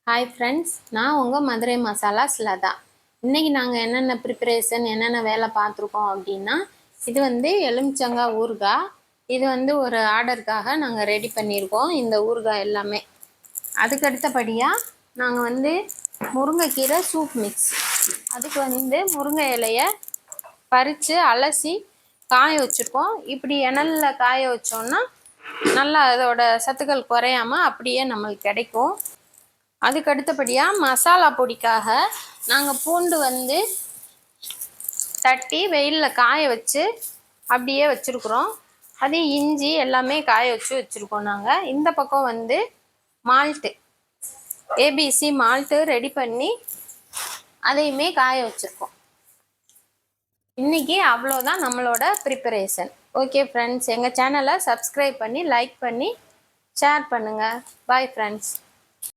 Hi friends, நான் உங்கள் மதுரை மசாலாஸ் லதா. இன்றைக்கி நாங்கள் என்னென்ன ப்ரிப்பரேஷன் என்னென்ன வேலை பார்த்துருக்கோம் அப்படின்னா, இது எலுமிச்சங்காய் ஊறுகாய். இது ஒரு ஆர்டருக்காக நாங்கள் ரெடி பண்ணியிருக்கோம் இந்த ஊறுகாய் எல்லாமே. அதுக்கடுத்தபடியாக நாங்கள் முருங்கைக்கீரை சூப் மிக்ஸ். அதுக்கு முருங்கை இலையை பறித்து அலசி காய வச்சுருக்கோம். இப்படி இணலில் காய வச்சோன்னா நல்லா அதோட சத்துக்கள் குறையாமல் அப்படியே நம்மளுக்கு கிடைக்கும். அதுக்கு அடுத்தபடியாக மசாலா பொடிக்காக நாங்கள் பூண்டு தட்டி வெயிலில் காய வச்சு அப்படியே வச்சுருக்குறோம். அது இஞ்சி எல்லாமே காய வச்சு வச்சுருக்கோம். நாங்கள் இந்த பக்கம் மால்ட்டு ஏபிசி மால்ட்டு ரெடி பண்ணி அதையுமே காய வச்சுருக்கோம். இன்றைக்கி அவ்வளோதான் நம்மளோட ப்ரிப்பரேஷன். ஓகே ஃப்ரெண்ட்ஸ், எங்கள் சேனலை சப்ஸ்கிரைப் பண்ணி லைக் பண்ணி ஷேர் பண்ணுங்கள். Bye friends.